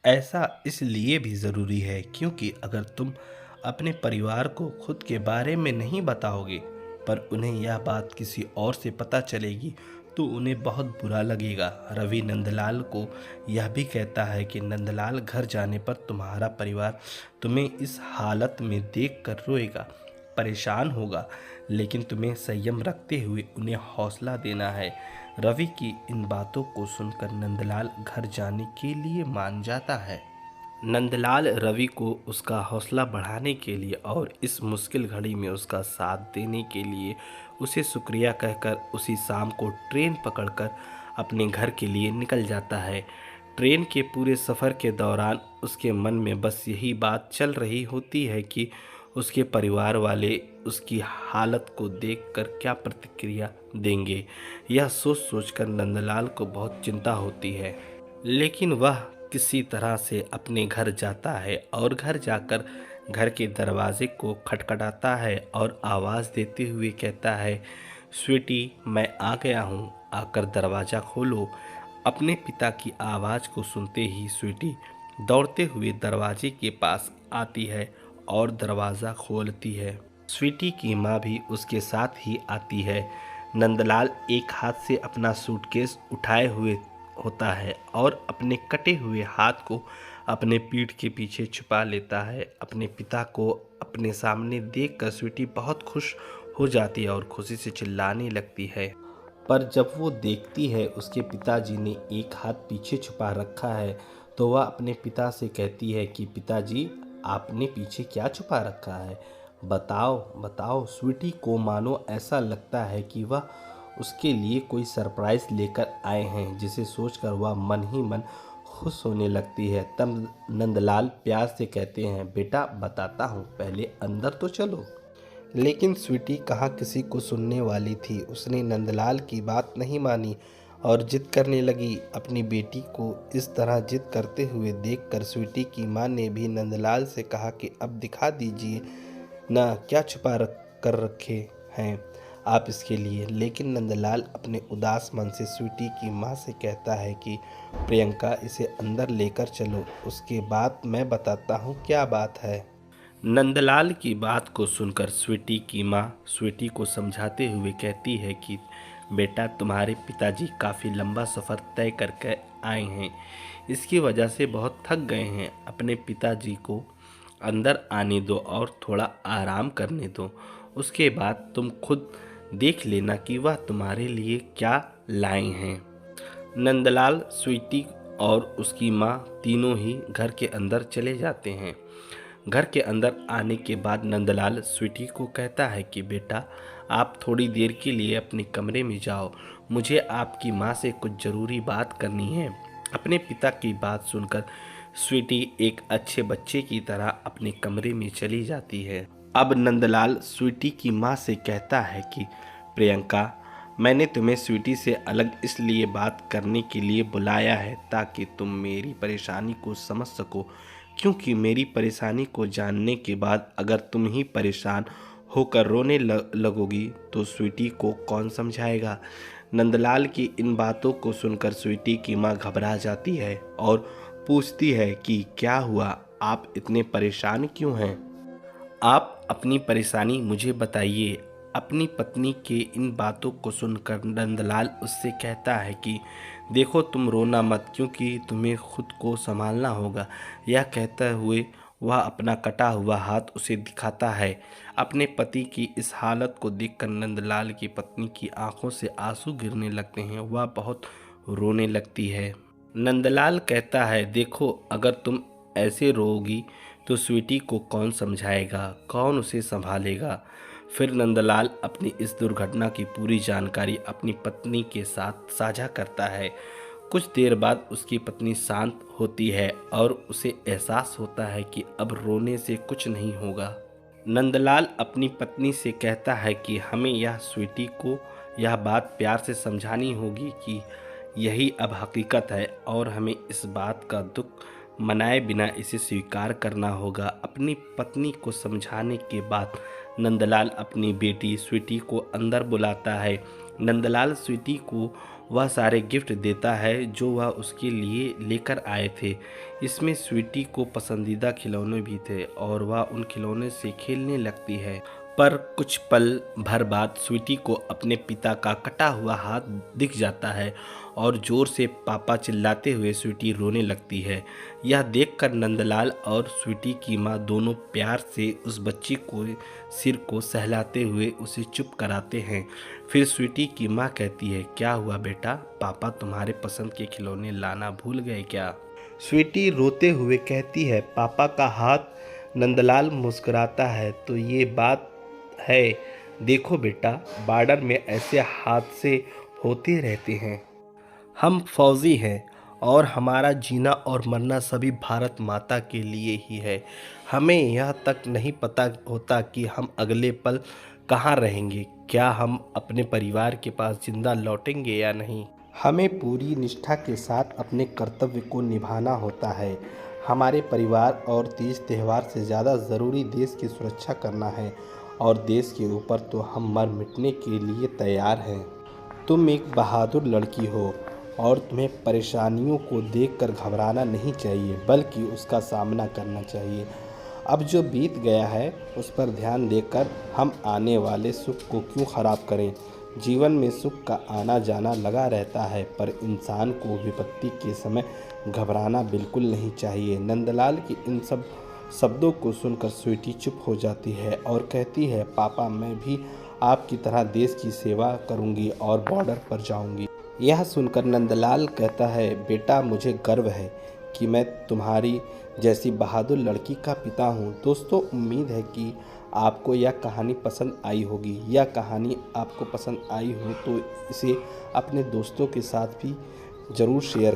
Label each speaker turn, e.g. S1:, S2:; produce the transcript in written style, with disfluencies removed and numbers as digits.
S1: ऐसा इसलिए भी ज़रूरी है क्योंकि अगर तुम अपने परिवार को खुद के बारे में नहीं बताओगे पर उन्हें यह बात किसी और से पता चलेगी तो उन्हें बहुत बुरा लगेगा। रवि नंदलाल को यह भी कहता है कि नंदलाल, घर जाने पर तुम्हारा परिवार तुम्हें इस हालत में देखकर रोएगा, परेशान होगा, लेकिन तुम्हें संयम रखते हुए उन्हें हौसला देना है। रवि की इन बातों को सुनकर नंदलाल घर जाने के लिए मान जाता है। नंदलाल रवि को उसका हौसला बढ़ाने के लिए और इस मुश्किल घड़ी में उसका साथ देने के लिए उसे शुक्रिया कहकर उसी शाम को ट्रेन पकड़कर अपने घर के लिए निकल जाता है। ट्रेन के पूरे सफ़र के दौरान उसके मन में बस यही बात चल रही होती है कि उसके परिवार वाले उसकी हालत को देखकर क्या प्रतिक्रिया देंगे। यह सोच सोचकर नंदलाल को बहुत चिंता होती है, लेकिन वह किसी तरह से अपने घर जाता है और घर जाकर घर के दरवाजे को खटखटाता है और आवाज़ देते हुए कहता है, स्वीटी, मैं आ गया हूँ, आकर दरवाज़ा खोलो। अपने पिता की आवाज़ को सुनते ही स्वीटी दौड़ते हुए दरवाजे के पास आती है और दरवाज़ा खोलती है। स्वीटी की माँ भी उसके साथ ही आती है। नंदलाल एक हाथ से अपना सूटकेस उठाए हुए होता है और अपने कटे हुए हाथ को अपने पीठ के पीछे छुपा लेता है। अपने पिता को अपने सामने देखकर स्वीटी बहुत खुश हो जाती है और खुशी से चिल्लाने लगती है। पर जब वो देखती है उसके पिताजी ने एक हाथ पीछे छुपा रखा है तो वह अपने पिता से कहती है कि पिताजी, आपने पीछे क्या छुपा रखा है? बताओ बताओ। स्वीटी को मानो ऐसा लगता है कि वह उसके लिए कोई सरप्राइज़ लेकर आए हैं, जिसे सोचकर वह मन ही मन खुश होने लगती है। तब नंदलाल प्यार से कहते हैं, बेटा बताता हूँ, पहले अंदर तो चलो। लेकिन स्वीटी कहाँ किसी को सुनने वाली थी। उसने नंदलाल की बात नहीं मानी और जिद करने लगी। अपनी बेटी को इस तरह जिद करते हुए देखकर स्वीटी की माँ ने भी नंदलाल से कहा कि अब दिखा दीजिए ना, क्या छुपा कर रखे हैं आप इसके लिए। लेकिन नंदलाल अपने उदास मन से स्वीटी की माँ से कहता है कि प्रियंका, इसे अंदर लेकर चलो, उसके बाद मैं बताता हूँ क्या बात है। नंदलाल की बात को सुनकर स्वीटी की माँ स्वीटी को समझाते हुए कहती है कि बेटा, तुम्हारे पिताजी काफ़ी लंबा सफ़र तय करके आए हैं, इसकी वजह से बहुत थक गए हैं। अपने पिताजी को अंदर आने दो और थोड़ा आराम करने दो, उसके बाद तुम खुद देख लेना कि वह तुम्हारे लिए क्या लाए हैं। नंदलाल, स्वीटी और उसकी माँ तीनों ही घर के अंदर चले जाते हैं। घर के अंदर आने के बाद नंदलाल स्वीटी को कहता है कि बेटा, आप थोड़ी देर के लिए अपने कमरे में जाओ, मुझे आपकी माँ से कुछ ज़रूरी बात करनी है। अपने पिता की बात सुनकर स्वीटी एक अच्छे बच्चे की तरह अपने कमरे में चली जाती है। अब नंदलाल स्वीटी की माँ से कहता है कि प्रियंका, मैंने तुम्हें स्वीटी से अलग इसलिए बात करने के लिए बुलाया है ताकि तुम मेरी परेशानी को समझ सको, क्योंकि मेरी परेशानी को जानने के बाद अगर तुम ही परेशान होकर रोने लगोगी तो स्वीटी को कौन समझाएगा। नंदलाल की इन बातों को सुनकर स्वीटी की माँ घबरा जाती है और पूछती है कि क्या हुआ, आप इतने परेशान क्यों हैं? आप अपनी परेशानी मुझे बताइए। अपनी पत्नी के इन बातों को सुनकर नंदलाल उससे कहता है कि देखो, तुम रोना मत, क्योंकि तुम्हें खुद को संभालना होगा। यह कहते हुए वह अपना कटा हुआ हाथ उसे दिखाता है। अपने पति की इस हालत को देखकर नंदलाल की पत्नी की आंखों से आंसू गिरने लगते हैं। वह बहुत रोने लगती है। नंदलाल कहता है, देखो, अगर तुम ऐसे रोओगी तो स्वीटी को कौन समझाएगा, कौन उसे संभालेगा। फिर नंदलाल अपनी इस दुर्घटना की पूरी जानकारी अपनी पत्नी के साथ साझा करता है। कुछ देर बाद उसकी पत्नी शांत होती है और उसे एहसास होता है कि अब रोने से कुछ नहीं होगा। नंदलाल अपनी पत्नी से कहता है कि हमें यह स्वीटी को यह बात प्यार से समझानी होगी कि यही अब हकीकत है और हमें इस बात का दुख मनाए बिना इसे स्वीकार करना होगा। अपनी पत्नी को समझाने के बाद नंदलाल अपनी बेटी स्वीटी को अंदर बुलाता है। नंदलाल स्वीटी को वह सारे गिफ्ट देता है जो वह उसके लिए लेकर आए थे। इसमें स्वीटी को पसंदीदा खिलौने भी थे और वह उन खिलौने से खेलने लगती है। पर कुछ पल भर बाद स्वीटी को अपने पिता का कटा हुआ हाथ दिख जाता है और ज़ोर से पापा चिल्लाते हुए स्वीटी रोने लगती है। यह देखकर नंदलाल और स्वीटी की माँ दोनों प्यार से उस बच्ची को सिर को सहलाते हुए उसे चुप कराते हैं। फिर स्वीटी की माँ कहती है, क्या हुआ बेटा, पापा तुम्हारे पसंद के खिलौने लाना भूल गए क्या? स्वीटी रोते हुए कहती है, पापा का हाथ। नंदलाल मुस्कुराता है, तो ये बात है। देखो बेटा, बॉर्डर में ऐसे हादसे होते रहते हैं। हम फौजी हैं और हमारा जीना और मरना सभी भारत माता के लिए ही है। हमें यह तक नहीं पता होता कि हम अगले पल कहाँ रहेंगे, क्या हम अपने परिवार के पास जिंदा लौटेंगे या नहीं। हमें पूरी निष्ठा के साथ अपने कर्तव्य को निभाना होता है। हमारे परिवार और तीज त्यौहार से ज़्यादा ज़रूरी देश की सुरक्षा करना है और देश के ऊपर तो हम मर मिटने के लिए तैयार हैं। तुम एक बहादुर लड़की हो और तुम्हें परेशानियों को देखकर घबराना नहीं चाहिए, बल्कि उसका सामना करना चाहिए। अब जो बीत गया है उस पर ध्यान देकर हम आने वाले सुख को क्यों ख़राब करें। जीवन में सुख का आना जाना लगा रहता है, पर इंसान को विपत्ति के समय घबराना बिल्कुल नहीं चाहिए। नंदलाल की इन सब शब्दों को सुनकर स्वीटी चुप हो जाती है और कहती है, पापा मैं भी आपकी तरह देश की सेवा करूंगी और बॉर्डर पर जाऊंगी। यह सुनकर नंदलाल कहता है, बेटा मुझे गर्व है कि मैं तुम्हारी जैसी बहादुर लड़की का पिता हूँ। दोस्तों, उम्मीद है कि आपको यह कहानी पसंद आई होगी। यह कहानी आपको पसंद आई हो तो इसे अपने दोस्तों के साथ भी ज़रूर शेयर करें।